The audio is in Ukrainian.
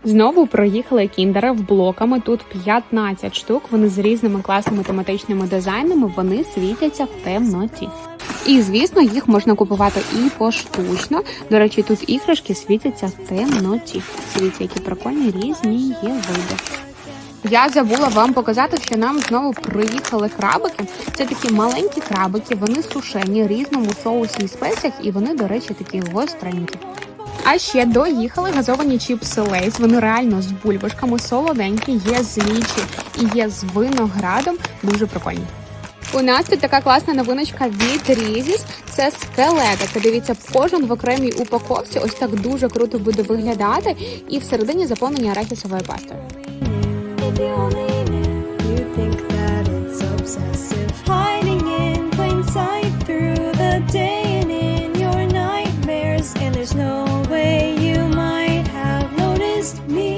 Знову проїхали кіндери в блоками. Тут 15 штук. Вони з різними класними тематичними дизайнами. Вони світяться в темноті. І, звісно, їх можна купувати і поштучно. До речі, тут іграшки світяться в темноті. Дивіться, які прикольні різні є види. Я забула вам показати, що нам знову приїхали крабики. Це такі маленькі крабики, вони сушені, в різному соусі і спеціях, і вони, до речі, такі гостренькі. А ще доїхали газовані чіпси Лейс. Вони реально з бульбашками, солоденькі, є з лічі і є з виноградом. Дуже прикольні. У нас тут така класна новиночка від Різіс. Це скелетики. Дивіться, кожен в окремій упаковці. Ось так дуже круто буде виглядати. І всередині заповнені арахісовою пастою. And there's no way you might have noticed me.